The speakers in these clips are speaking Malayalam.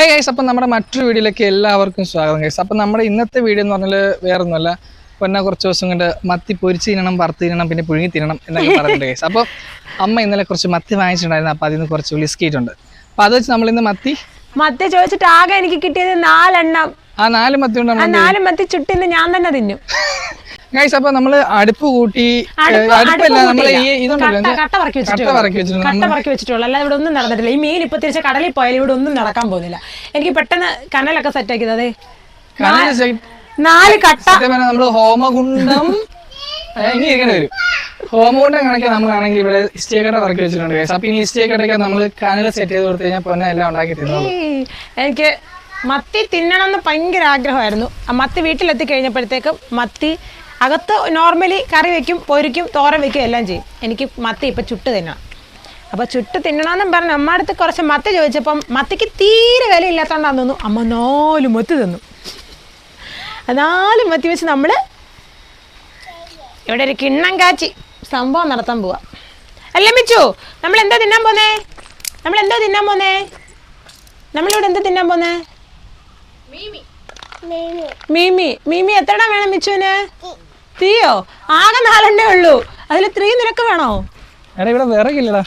ഹേ ഗൈസ്, അപ്പം നമ്മുടെ മറ്റൊരു വീഡിയോയിലേക്ക് എല്ലാവർക്കും സ്വാഗതം ഗൈസ്. അപ്പം നമ്മുടെ ഇന്നത്തെ വീഡിയോ എന്ന് പറഞ്ഞാൽ വേറെ ഒന്നുമല്ല, പിന്നെ കുറച്ച് ദിവസം കൊണ്ട് മത്തി പൊരിച്ച് തിന്നണം, വറുത്ത് തിന്നണം, പിന്നെ പുഴുങ്ങി തിന്നണം എന്നൊക്കെ പറയുന്നുണ്ട് ഗൈസ്. അപ്പോൾ അമ്മ ഇന്നലെ കുറച്ച് മത്തി വാങ്ങിച്ചിട്ടുണ്ടായിരുന്നു, അപ്പോൾ അതിൽ നിന്ന് കുറച്ച് വിളിസ്കിയിട്ടുണ്ട്. അപ്പോൾ അത് വെച്ച് നമ്മളിന്ന് മത്തി ചോദിച്ചിട്ട് ആകെ എനിക്ക് കിട്ടിയത് 4 എണ്ണം. ആ 4 മത്തി കൊണ്ട് 4 മത്തി ചുട്ടിന്ന് ഞാൻ തന്നെ തിന്നും ഗൈസ്. അപ്പൊ നമ്മള് അടുപ്പ് കൂട്ടി അടുപ്പല്ല, നമ്മള് ഈ ഇതുണ്ടല്ലോ കട്ട പറക്കി വെച്ചിട്ടുള്ളൂ. അല്ലാതെ ഇവിടെ ഒന്നും നടന്നിട്ടില്ല. ഈ മീൻ ഇപ്പൊ തിരിച്ച് കടലിൽ പോയാലും ഇവിടെ ഒന്നും നടക്കാൻ പോകുന്നില്ല. എനിക്ക് പെട്ടെന്ന് കനലൊക്കെ സെറ്റ് ആക്കിയത് അതെ 4 കട്ട നമ്മള് ഹോമകുണ്ടം ഇങ്ങനെ ഇരിക്കേണ്ടി വരും. ഹോമകുണ്ടം കണക്കെ നമ്മളാണെങ്കിൽ ഇവിടെ ഇസ്റ്റേക്കട്ട പറക്കി വെച്ചിട്ടുണ്ട് ഗൈസ്. അപ്പൊ ഇനി ഇസ്റ്റേക്കട്ടൊക്കെ നമ്മള് കനൽ സെറ്റ് ചെയ്ത് കൊടുത്തു കഴിഞ്ഞാൽ പൊന്നെ എല്ലാം ഉണ്ടാക്കി തരുന്നുള്ളൂ. എനിക്ക് മത്തി തിന്നണം എന്ന് ഭയങ്കര ആഗ്രഹമായിരുന്നു. മത്തി വീട്ടിലെത്തി കഴിഞ്ഞപ്പോഴത്തേക്കും മത്തി അകത്ത് നോർമലി കറി വെക്കും, പൊരിക്കും, തോരൻ വെക്കും, എല്ലാം ചെയ്യും. എനിക്ക് മത്തി ഇപ്പം ചുട്ട് തിന്നണം. അപ്പോൾ ചുട്ട് തിന്നണമെന്നും പറഞ്ഞ് അമ്മ അടുത്ത് കുറച്ച് മത്തി ചോദിച്ചപ്പം മത്തിക്ക് തീരെ വില ഇല്ലാത്തതുകൊണ്ടാന്ന് തോന്നുന്നു അമ്മ 4 മത്തി തന്നു. 4 മത്തി വെച്ച് നമ്മൾ ഇവിടെ ഒരു കിണ്ണം കാച്ചി സംഭവം നടത്താൻ പോവാ. അല്ലേ മിച്ചു? നമ്മളെന്താ തിന്നാൻ പോന്നേ? നമ്മളിവിടെ എന്താ തിന്നാൻ പോന്നേ? മീമി എത്രടാ വേണം മിച്ചുവിന്? തീയോ? ആകെ 4 എണ്ണേ ഉള്ളൂ. അതിൽ 3 നിനക്ക് വേണോ? ഇവിടെ വിറകില്ലടാ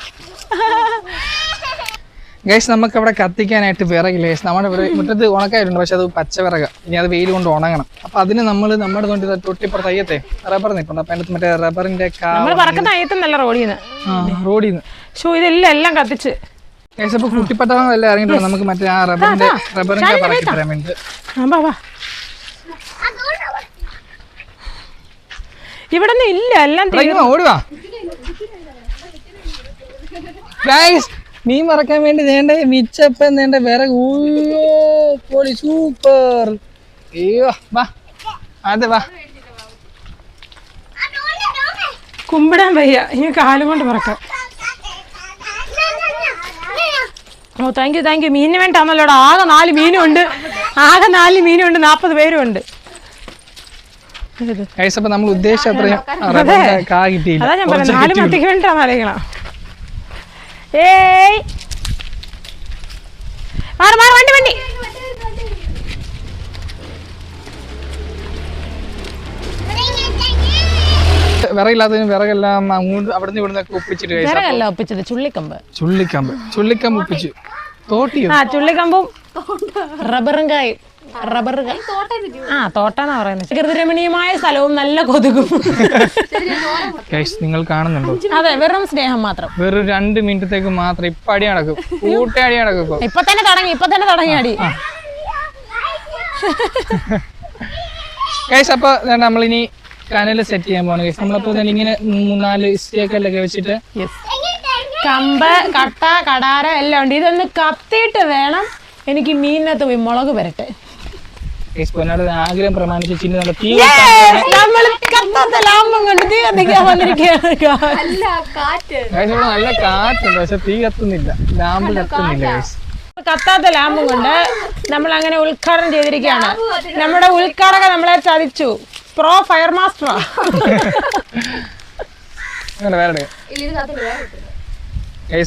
ഗൈസ്. നമുക്ക് അവിടെ കത്തിക്കാനായിട്ട് വിറകില്ല ഗൈസ്. നമ്മുടെ ഇവിടെ മുറ്റത്ത് ഉണക്കായിട്ടുണ്ട്, പക്ഷെ അത് പച്ച വിറക. ഇനി അത് വെയിൽ കൊണ്ട് ഉണങ്ങണം. അപ്പൊ അതിന് നമ്മൾ നമ്മുടെ തൊട്ടിപ്പുറത്ത് അയ്യത്തെ റബ്ബർ നിൽപ്പുണ്ട്. അപ്പൊ അതിനകത്ത് മറ്റേ റബ്ബറിന്റെ റോഡിന്ന് ഇതെല്ലാം കത്തിച്ച് ഗൈസ്. അപ്പൊ കുട്ടിപ്പട്ടമെല്ലാം ഇറങ്ങിയിട്ടുണ്ട്. നമുക്ക് മറ്റേ ആ റബ്ബറിന്റെ പറക്കി തരാൻ വേണ്ടി ഇവിടെ ഇല്ല, എല്ലാം ഓടുവാ ഗൈസ്. മീൻ മറക്കാൻ വേണ്ടി വേണ്ടേ മിച്ചപ്പം വേണ്ട വിറക്. പൊളി സൂപ്പർ. അയ്യോ വാ, അതെ വാ. കുമ്പിടാൻ വയ്യ, ഇനി കാലം കൊണ്ട് പറക്കാം. ഓ താങ്ക് യു. മീനിന് വേണ്ടാന്നല്ലോടാ. ആകെ 4 മീനും ഉണ്ട്. 40 പേരും ഉണ്ട്. അപ്പൊ നമ്മൾ ഉദ്ദേശിച്ച അത്രയും കാ കിട്ടിയില്ല. അതാ ഞാൻ പറഞ്ഞത് 4 മത്തിക്ക് വേണ്ടിട്ടാന്ന് അറിയിക്കണം. ഏയ് വണ്ടി വിറകില്ലാത്തതിന് വിറകെല്ലാം അവിടുന്ന് ഇവിടുന്നൊക്കെ ഒപ്പിച്ചിട്ട് വിറകല്ല ഒപ്പിച്ചത്, ചുള്ളിക്കമ്പ് ഒപ്പിച്ചു. തോട്ടിയോ? ചുള്ളിക്കമ്പും തോട്ടാന്നാ പറയുന്നത്. പ്രകൃതിരമണീയമായ സ്ഥലവും നല്ല കൊതുകും. നിങ്ങൾ കാണുന്നുണ്ടോ? അതെ, വെറും സ്നേഹം മാത്രം. വെറും 2 മിനിറ്റത്തേക്ക് മാത്രം. ഇപ്പൊ അടി നടക്കും, കൂട്ടടി നടക്കും. ഇപ്പൊ തന്നെ തുടങ്ങി അടി. ഗൈസ്, അപ്പൊ നമ്മളിനി കനല് സെറ്റ് ചെയ്യാൻ പോകണം ഗൈസ്. നമ്മളപ്പോ ഇങ്ങനെ 4 ഇസ്റ്റേക്കല്ലൊക്കെ വെച്ചിട്ട് കമ്പ്, കട്ട, കടാര എല്ലാം ഉണ്ട്. ഇതൊന്ന് കത്തിയിട്ട് വേണം എനിക്ക് മീനിനകത്ത് പോയി മുളക് വരട്ടെ. ആഗ്രഹം പ്രമാണിച്ച് നല്ല കാറ്റുണ്ട്, പക്ഷെ തീ കത്തുന്നില്ല, ലാമ്പ് കത്തുന്നില്ല. കത്താത്ത ലാമ്പും കൊണ്ട് നമ്മൾ അങ്ങനെ ഉദ്ഘാടനം ചെയ്തിരിക്കുകയാണ്. നമ്മുടെ ഉദ്ഘാടക നമ്മളെ ചതിച്ചു. പ്രോ ഫയർ മാസ്റ്ററാ.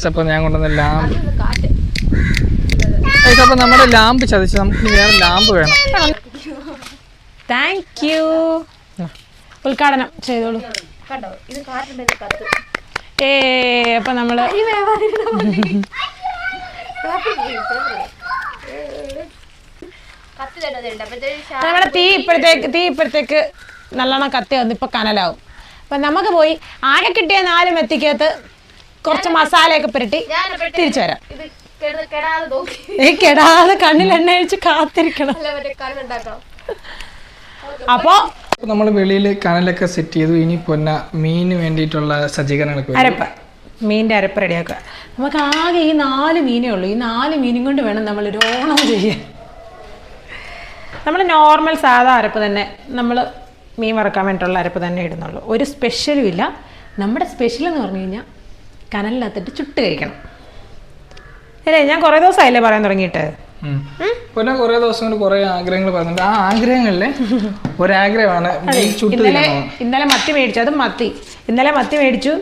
അപ്പൊ ഞാൻ കൊണ്ടുവന്ന ലാമ്പ്. അപ്പൊ നമ്മുടെ ലാമ്പ് ചതിച്ചു. നമുക്ക് വേറെ ലാമ്പ് വേണം. Thank you. ഉദ്ഘാടനം ചെയ്തോളൂ. അപ്പൊ നമ്മള് നമ്മുടെ തീ ഇപ്പോഴത്തേക്ക് നല്ലോണം കത്തി വന്ന് ഇപ്പൊ കനലാവും. അപ്പൊ നമുക്ക് പോയി ആകെ കിട്ടിയ 4 മെത്തിക്കകത്ത് കുറച്ച് മസാലയൊക്കെ പുരട്ടി തിരിച്ചു വരാം. കെടാതെ കണ്ണിൽ എണ്ണ ഒഴിച്ച് കാത്തിരിക്കണം. അപ്പൊ നമ്മള് വെളിയിൽ കനലൊക്കെ സെറ്റ് ചെയ്തു. ഇനി പൊന്ന മീന് വേണ്ടിയിട്ടുള്ള സജ്ജീകരണങ്ങളൊക്കെ മീനിന്റെ അരപ്പ് റെഡിയാക്കുക. നമുക്ക് ആകെ ഈ 4 മീനേ ഉള്ളൂ. ഈ 4 മീനും കൊണ്ട് വേണം നമ്മൾ ഒരു ഓണം ചെയ്യാൻ. നമ്മൾ നോർമൽ സാധാ അരപ്പ് തന്നെ, നമ്മൾ മീൻ വറക്കാൻ വേണ്ടിയിട്ടുള്ള അരപ്പ് തന്നെ ഇടുന്നുള്ളൂ. ഒരു സ്പെഷ്യലും ഇല്ല. നമ്മുടെ സ്പെഷ്യൽ എന്ന് പറഞ്ഞു കഴിഞ്ഞാൽ കനലിനകത്തിട്ട് ചുട്ട് കഴിക്കണം. അല്ലേ? ഞാൻ കുറേ ദിവസമായില്ലേ പറയാൻ തുടങ്ങിയിട്ട്. പിന്നെ കുറേ ദിവസം കൊണ്ട് കുറേ ആഗ്രഹങ്ങൾ പറയുന്നുണ്ട്. ആ ആഗ്രഹങ്ങളിലെ ഒരാഗ്രഹമാണ് ഇന്നലെ മത്തി മേടിച്ചു. അതും ഇന്നലെ മത്തി മേടിച്ചു.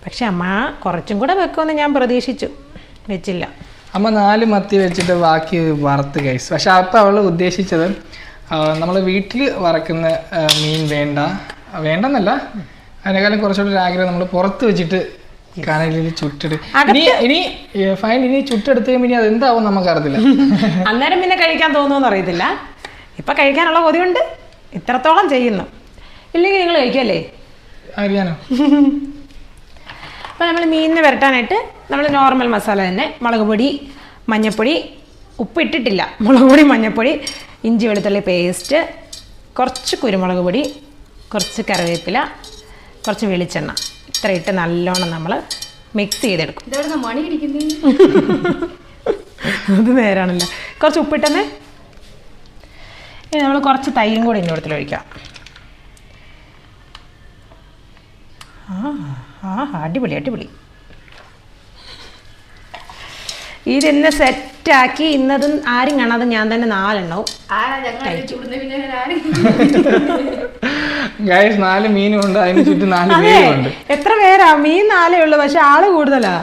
പക്ഷെ അമ്മ കുറച്ചും കൂടെ വെക്കുമെന്ന് ഞാൻ പ്രതീക്ഷിച്ചു, വെച്ചില്ല. അമ്മ 4 മത്തി വെച്ചിട്ട് ബാക്കി വറുത്ത് ഗൈസ്. പക്ഷെ അപ്പം അവൾ ഉദ്ദേശിച്ചത് നമ്മൾ വീട്ടിൽ വറക്കുന്ന മീൻ വേണ്ടെന്നല്ല, അതിനേക്കാളും കുറച്ചുകൂടി ആഗ്രഹം നമ്മൾ പുറത്ത് വെച്ചിട്ട് കനലിൽ ചുട്ടിട്ട് ഇനി ഫൈൻ ഇനി ചുട്ടെടുത്ത് കഴിയുമ്പോൾ ഇനി അതെന്താവും നമുക്കറിയത്തില്ല. അന്നേരം പിന്നെ കഴിക്കാൻ തോന്നുമെന്ന് അറിയത്തില്ല. ഇപ്പം കഴിക്കാനുള്ള കൊതിയുണ്ട്, ഇത്രത്തോളം ചെയ്യുന്നു. ഇല്ലെങ്കിൽ നിങ്ങൾ കഴിക്കുമല്ലേ? അറിയാനോ. അപ്പോൾ നമ്മൾ മീനിന് വരട്ടാനായിട്ട് നമ്മൾ നോർമൽ മസാല തന്നെ, മുളക് പൊടി, മഞ്ഞൾപ്പൊടി, ഉപ്പ് ഇട്ടിട്ടില്ല, മുളക് പൊടി, മഞ്ഞൾപ്പൊടി, ഇഞ്ചി വെളുത്തുള്ളി പേസ്റ്റ്, കുറച്ച് കുരുമുളക് പൊടി, കുറച്ച് കറിവേപ്പില, കുറച്ച് വെളിച്ചെണ്ണ, ഇത്ര ഇട്ട് നല്ലോണം നമ്മൾ മിക്സ് ചെയ്തെടുക്കും. അത് നേരാണല്ലോ. കുറച്ച് ഉപ്പിട്ടെന്ന് ഇനി നമ്മൾ കുറച്ച് തൈരും കൂടി ഇതിൻ്റെ കൂട്ടത്തിൽ ഒഴിക്കാം. അടിപൊളി അടിപൊളി. ഇതിന്ന് സെറ്റാക്കി ഇന്നത് ആരും കാണാതെ ഞാൻ തന്നെ 4 എണ്ണവും. 4 മീനുണ്ട്, അതിന് ചുറ്റും 4 പേരുണ്ട്. എത്ര പേരാ? മീൻ 4 ഉള്ളു, പക്ഷെ ആള് കൂടുതലാ.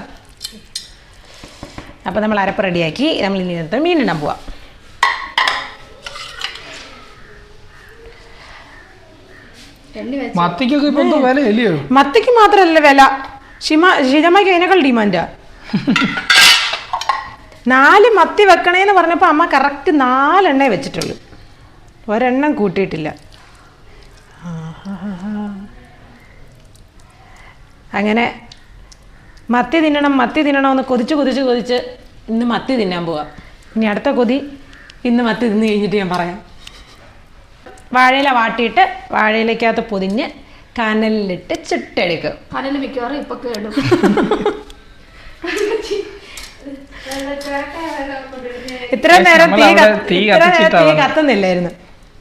അപ്പൊ നമ്മൾ അരപ്പ് റെഡിയാക്കി നമ്മൾ ഇനി മീൻ ഇടാൻ പോവാം. മത്തിക്കൊക്കെ ഇപ്പൊ വില ഇല്ലയോ? മത്തിക്ക് മാത്രമല്ല വില, ഷിജമ്മയ്ക്ക് അതിനേക്കാൾ ഡിമാൻഡാ. 4 മത്തി വെക്കണേന്ന് പറഞ്ഞപ്പോൾ അമ്മ കറക്റ്റ് 4 എണ്ണേ വെച്ചിട്ടുള്ളൂ, ഒരെണ്ണം കൂട്ടിയിട്ടില്ല. അങ്ങനെ മത്തി തിന്നണമെന്ന് കൊതിച്ച് ഇന്ന് മത്തി തിന്നാൻ പോവാം. ഇനി അടുത്ത കൊതി ഇന്ന് മത്തി തിന്ന് കഴിഞ്ഞിട്ട് ഞാൻ പറയാം. വാഴയില വാട്ടിയിട്ട് വാഴയിലേക്കകത്ത് പൊതിഞ്ഞ് കനലിലിട്ട് ചുട്ടെടുക്കും. കനൽ മിക്കവാറും ഇപ്പൊ കേടും. ഇത്ര നേരം തീ കത്തുന്നില്ലായിരുന്നു,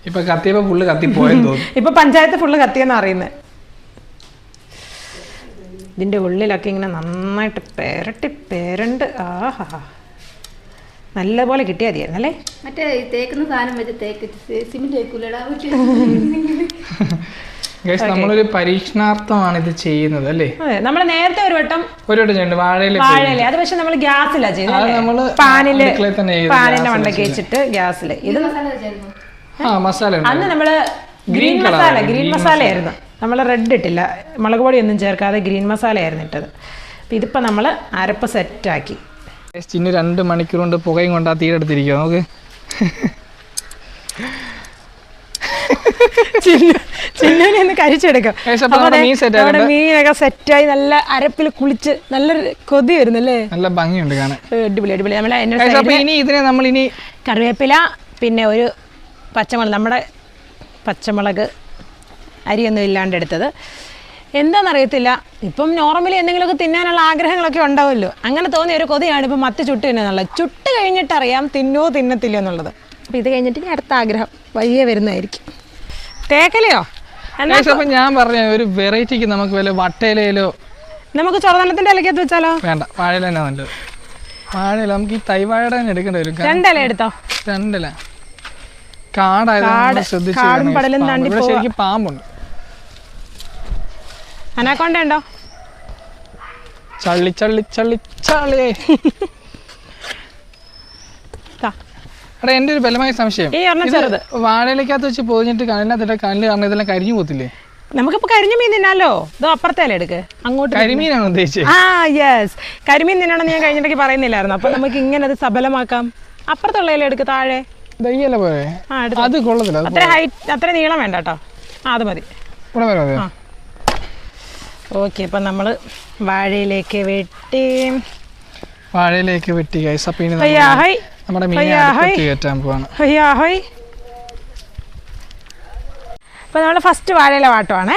ഇപ്പൊ കത്തിയപ്പോ ഫുള്ള് കത്തിപ്പോയെന്ന് തോന്നുന്നു. ഇപ്പൊ പഞ്ചായത്ത് ഫുള്ള് കത്തിയെന്ന് അറിയുന്നത്. ഇതിന്റെ ഉള്ളിലൊക്കെ ഇങ്ങനെ നന്നായിട്ട് പേരണ്ട്. ആഹാ, നല്ലപോലെ കിട്ടിയാൽ മതിയായിരുന്നു അല്ലേ? മറ്റേ തേക്കുന്ന സാധനം വെച്ച് സിമെന്റ് തേക്കൂലടാ. നമ്മളൊരു പരീക്ഷണാർത്ഥമാണ് ഇത് ചെയ്യുന്നത് അല്ലേ? അതെ, നമ്മൾ നേരത്തെ ഒരു വട്ടം ചെയ്യുന്നുണ്ട് വാഴയില. അത് പക്ഷെ നമ്മൾ ഗ്യാസിലാ ചെയ്യുന്നത്, പാനിന്റെ മണ്ടയ്ക്ക് വെച്ചിട്ട് ഗ്യാസില്. ഇത് മസാല അന്ന് നമ്മള് ഗ്രീൻ മസാലയായിരുന്നു, നമ്മൾ റെഡ് ഇട്ടില്ല, മുളക് പൊടി ഒന്നും ചേർക്കാതെ ഗ്രീൻ മസാലയായിരുന്നു ഇട്ടത്. അപ്പം ഇതിപ്പോൾ നമ്മൾ അരപ്പ് സെറ്റാക്കി. ഇനി 2 മണിക്കൂർ കൊണ്ട് പുകയും കൊണ്ടാ തീരെടുത്തിരിക്കുക. നമുക്ക് ചിന്നൊന്ന് കരിച്ചെടുക്കാം. മീനൊക്കെ സെറ്റായി നല്ല അരപ്പിൽ കുളിച്ച് നല്ലൊരു കൊതി വരുന്നല്ലേ, നല്ല ഭംഗിയുണ്ട് കാണാൻ. അടിപൊളി അടിപൊളി. നമ്മളിനി കറിവേപ്പില, പിന്നെ ഒരു പച്ചമുളക്, നമ്മുടെ പച്ചമുളക് അരിയൊന്നും ഇല്ലാണ്ട് എടുത്തത്. എന്താണെന്നറിയത്തില്ല, ഇപ്പം നോർമലി എന്തെങ്കിലുമൊക്കെ തിന്നാനുള്ള ആഗ്രഹങ്ങളൊക്കെ ഉണ്ടാവുമല്ലോ, അങ്ങനെ തോന്നിയ ഒരു കൊതിയാണ് ഇപ്പം മത്തി ചുട്ട് തിന്നുന്നുള്ളത്. ചുട്ട് കഴിഞ്ഞിട്ടറിയാം തിന്നത്തില്ല എന്നുള്ളത്. അപ്പം ഇത് കഴിഞ്ഞിട്ട് ഇനി അടുത്ത ആഗ്രഹം വഴിയെ വരുന്നതായിരിക്കും. തേക്കലയോ? ഞാൻ പറഞ്ഞ ഒരു വെറൈറ്റിക്ക് നമുക്ക് വല്ല വട്ടയിലോ, നമുക്ക് ചുവന്നലത്തിന്റെ ഇലക്കകത്ത് വെച്ചാലോ? വേണ്ട, വാഴയില തന്നെ നല്ലത്. വാഴയില നമുക്ക് ഈ തൈവാഴയുടെ തന്നെ എടുക്കേണ്ടി വരും. 2 ഇല എടുത്തോ? 2 ഇല. കാടായത് ശ്രദ്ധിച്ചു. ശരിക്കും പാമ്പുണ്ട്. അനാക്കൊണ്ട ഉണ്ടോ? ചള്ളി ചള്ളി ചള്ളി ചള്ളി. എടാ, എൻ്റെ ഒരു ബലമായ സംശയം, വാഴയിലേക്കകത്ത് വെച്ച് പൊതിഞ്ഞിട്ട് കനലിനകത്ത് കനല് കാരണം ഇതെല്ലാം കരിഞ്ഞു പോത്തില്ലേ? നമുക്കിപ്പോ കരിഞ്ഞ മീൻ തിന്നാലോ? ഇതോ അപ്പുറത്തെ ഇല എടുക്ക്, അങ്ങോട്ട്. കരിമീനാണ് ഉദ്ദേശിച്ചത്. യെസ്, കരിമീൻ തിന്നണമെന്ന് ഞാൻ കഴിഞ്ഞിടയ്ക്ക് പറയുന്നില്ലായിരുന്നു. അപ്പൊ നമുക്ക് ഇങ്ങനെ അത് സബലമാക്കാം. അപ്പുറത്തുള്ള ഇല എടുക്ക്, താഴെ. അത് കൊള്ളത്തില്ല, അത്ര ഹൈറ്റ്, അത്ര നീളം വേണ്ട കേട്ടോ. അത് മതി. ഓക്കെ, അപ്പം നമ്മൾ വാഴയിലേക്ക് വെട്ടി ഗൈസ്. അപ്പോൾ ഇനി നമ്മുടെ മീൻ കയറ്റാൻ പോവാണ്. അപ്പോൾ നമ്മൾ ഫസ്റ്റ് വാഴയില വാട്ടുവാണ്.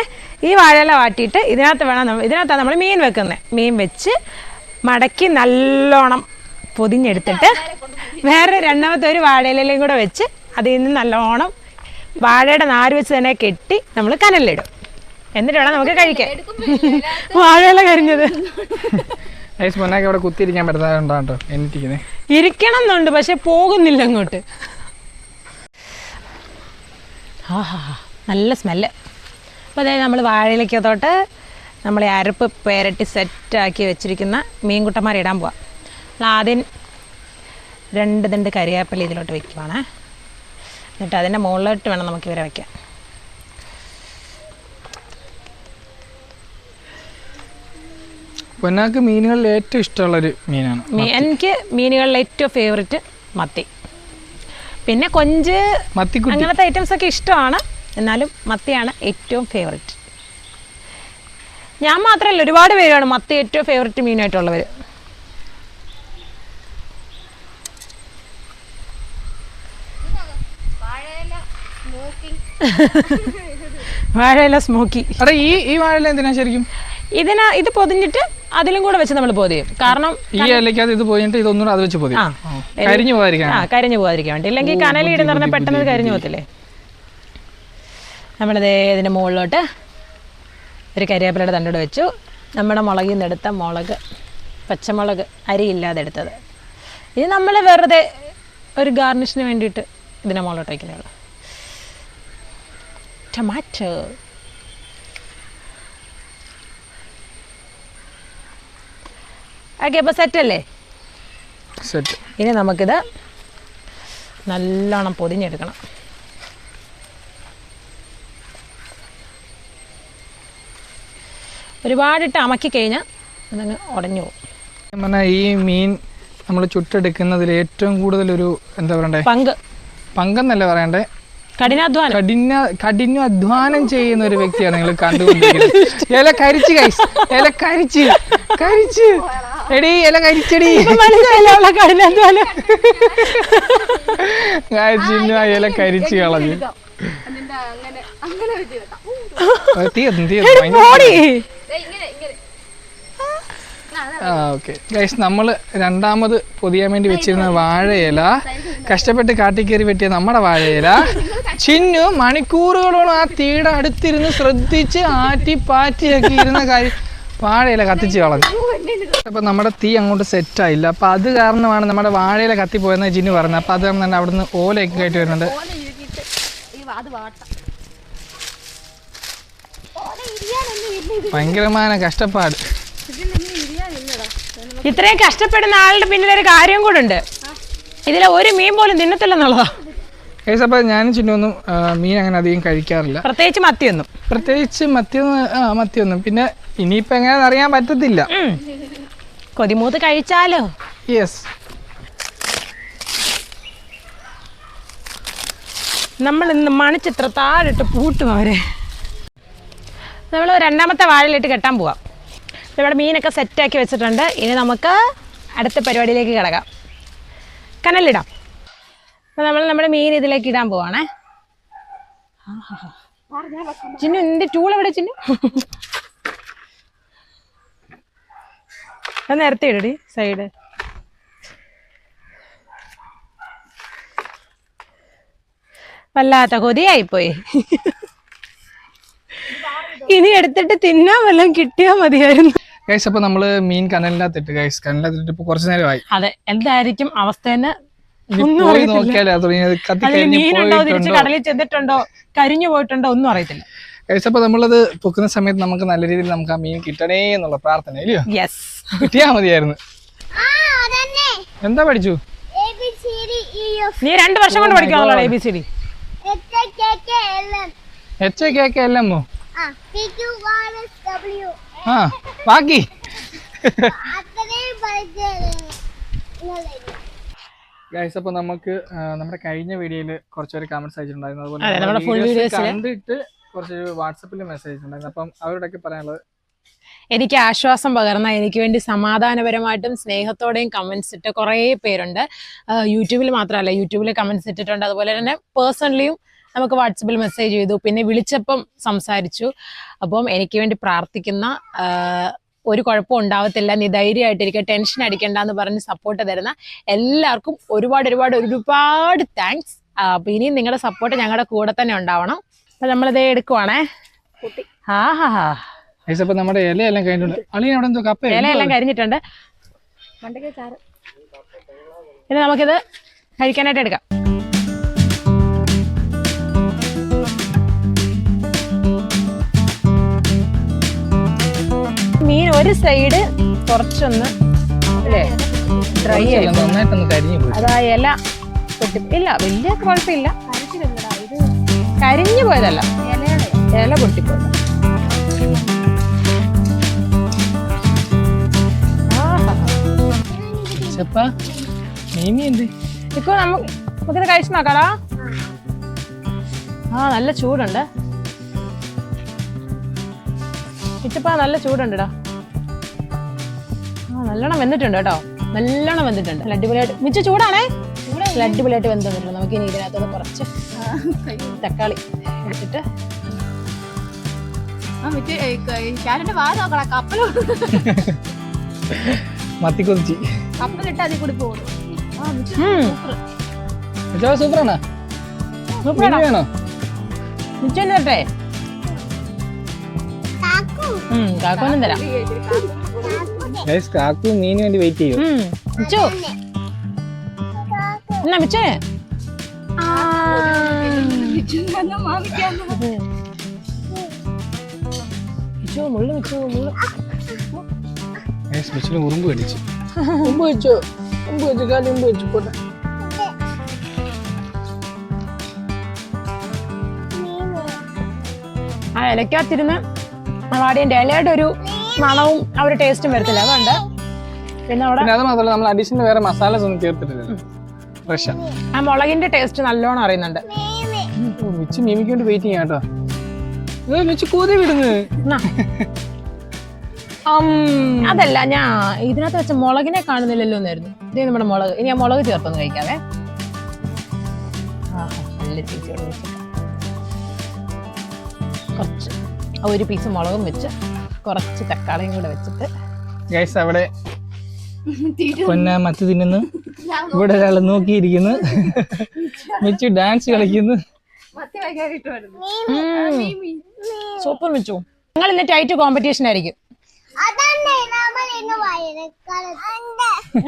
ഈ വാഴയില വാട്ടിയിട്ട് ഇതിനകത്താണ് നമ്മൾ മീൻ വെക്കുന്നത്. മീൻ വെച്ച് മടക്കി നല്ലോണം പൊതിഞ്ഞെടുത്തിട്ട് വേറെ രണ്ടാമത്തെ ഒരു വാഴയിലയും കൂടെ വെച്ച് അതിൽ നിന്ന് നല്ലോണം വാഴയുടെ നാര് വെച്ച് തന്നെ കെട്ടി നമ്മൾ കനലിലിടും. എന്നിട്ട് വേണം നമുക്ക് കഴിക്കാൻ. വാഴയില കരിഞ്ഞത് ഇവിടെ കുത്തിയിരിക്കാൻ പറ്റുന്നുണ്ടോ? ഇരിക്കണം എന്നുണ്ട്, പക്ഷെ പോകുന്നില്ല അങ്ങോട്ട്. നല്ല സ്മെല്ല്. അപ്പോൾ അതായത് നമ്മൾ വാഴയിലേക്കത്തോട്ട് നമ്മൾ അരപ്പ് പേരട്ടി സെറ്റാക്കി വെച്ചിരിക്കുന്ന മീൻകുട്ടന്മാരെ ഇടാൻ പോവാം. ആദ്യം 2 തണ്ട് കരിവേപ്പില ഇതിലോട്ട് വെക്കുവാണ്. എന്നിട്ട് അതിൻ്റെ മുകളിലോട്ട് വേണം നമുക്ക് ഇവരെ വയ്ക്കാൻ. പൊന്നാക്ക് മീനുകളിൽ ഏറ്റവും ഇഷ്ടമുള്ളൊരു മീനാണ്. എനിക്ക് മീനുകളിൽ ഏറ്റവും ഫേവറേറ്റ് മത്തി. പിന്നെ കൊഞ്ച് അങ്ങനത്തെ ഐറ്റംസ് ഒക്കെ ഇഷ്ടമാണ്, എന്നാലും മത്തിയാണ് ഏറ്റവും ഫേവറേറ്റ്. ഞാൻ മാത്രമല്ല, ഒരുപാട് പേരാണ് മത്തി ഏറ്റവും ഫേവറേറ്റ് മീനായിട്ടുള്ളവർ. വാഴയില സ്മോക്കി. അതെ, ഈ വാഴയില എന്തിനാ ശരിക്കും? ഇത് പൊതിഞ്ഞിട്ട് അതിലും കൂടെ വെച്ച് നമ്മൾ പൊതിയും. കാരണം ഈ ഇലയ്ക്കകത്ത് ഇത് പോയിട്ട് ഇതൊന്നും അത് വെച്ച് പൊതിയും, കരിഞ്ഞു പോകാതിരിക്കാൻ വേണ്ടി. ഇല്ലെങ്കിൽ കനലിടുന്ന പറഞ്ഞാൽ പെട്ടെന്ന് കരിഞ്ഞു പോകത്തില്ലേ. നമ്മളിത് ഇതിൻ്റെ മുകളിലോട്ട് ഒരു കരിവേപ്പിലയുടെ തണ്ടോട് വെച്ചു. നമ്മുടെ മുളകിൽ നിന്നെടുത്ത മുളക്, പച്ചമുളക് അരിയില്ലാതെ എടുത്തത്. ഇത് നമ്മൾ വെറുതെ ഒരു ഗാർണിഷിന് വേണ്ടിയിട്ട് ഇതിൻ്റെ മുകളിലോട്ട് വയ്ക്കുന്നേ ഉള്ളൂ. ടൊമാറ്റോ. ഓക്കെ, അപ്പോൾ സെറ്റല്ലേ? സെറ്റ്. ഇനി നമുക്കിത് നല്ലോണം പൊതിഞ്ഞെടുക്കണം. ഒരുപാടിട്ട് അമക്കി കഴിഞ്ഞാൽ അതങ്ങ് ഉടഞ്ഞു പോകും. ഈ മീൻ നമ്മൾ ചുട്ടെടുക്കുന്നതിൽ ഏറ്റവും കൂടുതലൊരു എന്താ പറയണ്ടേ, പങ്കെന്നല്ലേ പറയണ്ടേ, കഠിനാധ്വാനം ചെയ്യുന്ന ഒരു വ്യക്തിയാണ് നിങ്ങൾ കണ്ടുകൊണ്ടിരിക്കുന്നത്. ഇല കരിച്ച് ഗൈസ്, ഇല കരിച്ച് എടി, ഇല കരിച്ചടി. ഇല കരിച്ച് കളഞ്ഞു. ഓക്കെ ഗൈസ്, നമ്മൾ രണ്ടാമത് പൊതിയാൻ വേണ്ടി വെച്ചിരുന്ന വാഴയില, കഷ്ടപ്പെട്ട് കാട്ടിക്കേറി വെട്ടിയ നമ്മുടെ വാഴയില, ചിന്നു മണിക്കൂറുകളോളം ആ തീയുടെ അടുത്തിരുന്ന് ശ്രദ്ധിച്ച് ആറ്റിപ്പാറ്റിയൊക്കെ ഇരുന്ന കാര്യം വാഴയില കത്തിച്ച് കളഞ്ഞു. അപ്പൊ നമ്മുടെ തീ അങ്ങോട്ട് സെറ്റായില്ല. അപ്പൊ അത് കാരണമാണ് നമ്മുടെ വാഴയില കത്തിപ്പോയെന്ന് ജിന്നു പറഞ്ഞത്. അപ്പൊ അത് കാരണം തന്നെ അവിടുന്ന് ഓലയൊക്കെ ആയിട്ട് വരുന്നുണ്ട്. ഭയങ്കരമായ കഷ്ടപ്പാട്. ഇത്രയും കഷ്ടപ്പെടുന്ന ആളുടെ പിന്നിലൊരു കാര്യം കൂടെ ഉണ്ട്. ഇതിലെ ഒരു മീൻ പോലും തിന്നത്തില്ലെന്നുള്ളതാ. അപ്പൊ ഞാനും ചിന്നൊന്നും മീൻ അങ്ങനെ അധികം കഴിക്കാറില്ല, പ്രത്യേകിച്ച് മത്തിയൊന്നും. പിന്നെ ഇനിയിപ്പോ എങ്ങനെയാണെന്ന് അറിയാൻ പറ്റത്തില്ല. കൊതിമൂത്ത് കഴിച്ചാലോ. യെസ്. നമ്മൾ ഇന്ന് മണിച്ചിത്ര താഴിട്ട് പൂട്ടും അവരെ. നമ്മൾ രണ്ടാമത്തെ വാഴയിലിട്ട് കെട്ടാൻ പോവാം. ഇവിടെ മീനൊക്കെ സെറ്റാക്കി വെച്ചിട്ടുണ്ട്. ഇനി നമുക്ക് അടുത്ത പരിപാടിയിലേക്ക് കിടക്കാം. കനലിടാം. അപ്പോൾ നമ്മൾ നമ്മുടെ മീൻ ഇതിലേക്ക് ഇടാൻ പോവാണേ. ചിന്നു, നിന്റെ ടൂൾ എവിടെ ചിന്നു? അത് നേരത്തെ ഇടടി സൈഡ്. വല്ലാത്ത കൊതിയായിപ്പോയി. ഇനി എടുത്തിട്ട് തിന്നാൻ വല്ലതും കിട്ടിയാൽ മതിയായിരുന്നു. ഗൈസ്, അപ്പൊ നമ്മള് മീൻ കനലിനകത്തിട്ട് ഗൈസ്, കനലിനകത്തിട്ട് ഇപ്പൊ കുറച്ചു നേരമായി. അതെ, എന്തായിരിക്കും അവസ്ഥയെന്ന് മീനുണ്ടോ, തിരിച്ച് കടലിൽ ചെന്നിട്ടുണ്ടോ, കരിഞ്ഞു പോയിട്ടുണ്ടോ ഒന്നും അറിയത്തില്ല. ഗൈസ്, അപ്പൊ നമ്മളത് പൊക്കുന്ന സമയത്ത് നമുക്ക് നല്ല രീതിയിൽ നമുക്ക് ആ മീൻ കിട്ടണേ എന്നുള്ള പ്രാർത്ഥന ഇല്ലയോ? യെസ്, കിട്ടിയാ മതിയായിരുന്നു. എന്താ പഠിച്ചു നീ? 2 വർഷം കൊണ്ട് പഠിക്കാനുള്ള ABCD. HKKLMO. ആ, ബാക്കി ഗൈസ്, അപ്പൊ നമുക്ക് നമ്മുടെ കഴിഞ്ഞ വീഡിയോയില് കുറച്ചുപേര് കമന്റ്സ് അയച്ചിട്ടുണ്ടായിരുന്നു. അതുപോലെ കണ്ടിട്ട് കുറച്ച് വാട്സപ്പിൽ മെസ്സേജ് ഉണ്ടായിരുന്നു. അപ്പം അവരോടൊക്കെ പറയാനുള്ളത്, എനിക്ക് ആശ്വാസം പകർന്ന, എനിക്ക് വേണ്ടി സമാധാനപരമായിട്ടും സ്നേഹത്തോടെയും കമന്റ്സ് ഇട്ട കുറേ പേരുണ്ട്. യൂട്യൂബിൽ മാത്രമല്ല, യൂട്യൂബിൽ കമന്റ്സ് ഇട്ടിട്ടുണ്ട്. അതുപോലെ തന്നെ പേഴ്സണലിയും നമുക്ക് വാട്സപ്പിൽ മെസ്സേജ് ചെയ്തു, പിന്നെ വിളിച്ചപ്പം സംസാരിച്ചു. അപ്പം എനിക്ക് വേണ്ടി പ്രാർത്ഥിക്കുന്ന, ഒരു കുഴപ്പം ഉണ്ടാവത്തില്ല, നീ ധൈര്യമായിട്ടിരിക്കുക, ടെൻഷൻ അടിക്കണ്ട എന്ന് പറഞ്ഞ് സപ്പോർട്ട് തരുന്ന എല്ലാവർക്കും ഒരുപാട് താങ്ക്സ്. അപ്പം ഇനിയും നിങ്ങളുടെ സപ്പോർട്ട് ഞങ്ങളുടെ കൂടെ തന്നെ ഉണ്ടാവണം. അപ്പം നമ്മളിത് എടുക്കുവാണേ. നമ്മുടെ ഇലയെല്ലാം കഴിഞ്ഞിട്ടുണ്ട്. ഇലയെല്ലാം കരിഞ്ഞിട്ടുണ്ട്. ഇനി നമുക്കിത് കഴിക്കാനായിട്ട് എടുക്കാം. മീൻ ഒരു സൈഡ് കുറച്ചൊന്ന് അല്ലേ ഡ്രൈ ആയി നന്നായിട്ടൊന്ന് കരിഞ്ഞു പോയി. അതാ ഇല ഇല്ല വലിയ കുഴപ്പമില്ല. കരിഞ്ഞു പോയതല്ല, ഇല പൊട്ടിപ്പോയത്. ചെപ്പാ മീമി എന്ത് ഇപ്പൊ നമുക്കിത് കഴിച്ചു നോക്കാടാ. ആ നല്ല ചൂടുണ്ട് ഇച്ചപ്പാ, നല്ല ചൂടുണ്ടടാ. ആ നല്ലോണം വെന്തിട്ടുണ്ട് കേട്ടോ, നല്ലോണം വെന്തിട്ടുണ്ട്. അടിപൊളിയായിട്ട് മിച്ച ചൂടാണേ, അടിപൊളിയായിട്ട് വെന്തിട്ടുണ്ട്. നമുക്ക് ഇനി ഇതിനകത്തോട് കുറച്ച് തക്കാളി എടുത്തിട്ട് മത്തി കൊതിച്ച് കപ്പലിട്ട് അതിൽ കൂടി പോകും. സൂപ്പറാണോ? വേണോ മിച്ചന്നെ തരട്ടെ? കാക്കൊന്നും തരാം. കാക്കു മീന് വേണ്ടി വെയിറ്റ് ചെയ്യും. മിച്ചു എന്നാ മിച്ചനെ മുള്ളു മിച്ചു മുള്ളു ഉറുമ്പ് കടിച്ചു. ഉമ്പ് വെച്ചോ, ഉമ്പ് വെച്ചു, കാലി ഉമ്പ് വെച്ചു. പോട്ടെ. ആ ഇലക്കകത്തിരുന്ന് വാടിയന്റെ ഇലയുടെ ഒരു മണവും ആ ഒരു ടേസ്റ്റും വരത്തില്ല. അതുകൊണ്ട് പിന്നെ അവിടെ അത് മാത്രമല്ല നമ്മൾ അഡീഷണൽ വേറെ മസാലസ് ഒന്നും ചേർത്തിട്ടില്ല. ഫ്രഷാ. ആ മുളകിന്റെ ടേസ്റ്റ് നല്ലോണം അറിയുന്നുണ്ട്. മിച്ച് മീമിക്ക് വേണ്ടി വെയിറ്റ് ചെയ്യാം കേട്ടോ. മിച്ച് കൂതി വിടുന്നത്. അതല്ല, ഞാൻ ഇതിനകത്ത് വെച്ച മുളകിനെ കാണുന്നില്ലല്ലോ എന്നായിരുന്നു. ഇത് നമ്മുടെ മുളക്. ഇനി ആ മുളക് ചേർത്തൊന്ന് കഴിക്കാവേ. നല്ല ചേച്ചിയോട് കുറച്ച് ഒരു പീസ് മുളകും വെച്ച് കുറച്ച് തക്കാളിയും കൂടെ വെച്ചിട്ട് ഗൈസ് അവിടെ പൊന്ന മത്തി തിന്നുന്നു. ഇവിടെ ഒരാൾ നോക്കിയിരിക്കുന്നു. മിച്ചു ഡാൻസ് കളിക്കുന്നു. സൂപ്പർ മിച്ചു. നിങ്ങൾ ഇന്ന് ടൈറ്റ് കോമ്പറ്റീഷൻ ആയിരിക്കും.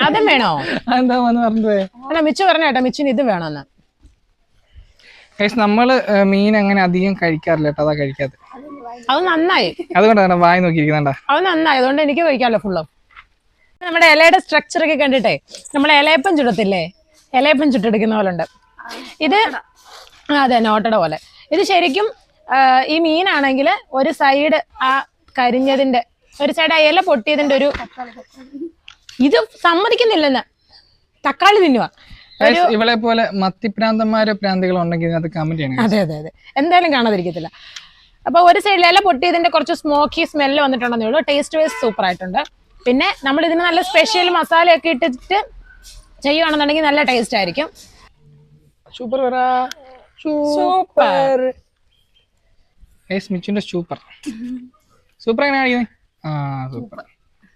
അതും വേണോ? എന്താ വന്ന് പറഞ്ഞിട്ട് പോയെ? അല്ല മിച്ചു പറഞ്ഞ കേട്ടോ, മിച്ചിന് ഇത് വേണമെന്ന്. നമ്മള് മീൻ അങ്ങനെ അധികം കഴിക്കാറില്ല കേട്ടോ, അതാ കഴിക്കാതെ. അത് നന്നായി, അതുകൊണ്ടാണ് വായി നോക്കിയിരിക്കുന്നുണ്ട. അത് നന്നായി, അതുകൊണ്ട് എനിക്ക് കഴിക്കാമല്ലോ ഫുള്ള്. നമ്മുടെ ഇലയുടെ സ്ട്രക്ചർ ഒക്കെ കണ്ടിട്ടേ നമ്മൾ ഇലയപ്പം ചുടത്തില്ലേ, ഇലയപ്പം ചുട്ടെടുക്കുന്ന പോലെ ഉണ്ട് ഇത്. അതെ, നോട്ടയുടെ പോലെ. ഇത് ശരിക്കും ഈ മീനാണെങ്കിൽ ഒരു സൈഡ് ആ കരിഞ്ഞതിന്റെ ഒരു സൈഡ്, ആ ഇല പൊട്ടിയതിന്റെ ഒരു ഇത് സമ്മതിക്കുന്നില്ലെന്ന്. തക്കാളി തിന്നുക. ഇവളെ പോലെ മത്തിപ്രാന്തന്മാരോ പ്രാന്തികളോ ഉണ്ടെങ്കിൽ ഇതിനകത്ത് കമന്റ് ചെയ്യണം. അതെ അതെ അതെ, എന്തായാലും കാണാതിരിക്കത്തില്ല. അപ്പൊ ഒരു സൈഡിൽ ഇല പൊട്ടിയതിന്റെ കുറച്ച് സ്മോക്കി സ്മെല്ല് വന്നിട്ടുണ്ടെന്നേ ഉള്ളൂ. ടേസ്റ്റ് വൈസ് സൂപ്പർ ആയിട്ടുണ്ട്. പിന്നെ നമ്മൾ ഇതിന് നല്ല സ്പെഷ്യൽ മസാലയൊക്കെ ഇട്ടിട്ട് ചെയ്യുകയാണെന്നുണ്ടെങ്കിൽ നല്ല ടേസ്റ്റ് ആയിരിക്കും. സൂപ്പർ സൂപ്പർ മിച്ചുന്റെ സൂപ്പർ സൂപ്പർ എങ്ങനെ കാണിക്കുന്നത്? ആ സൂപ്പർ.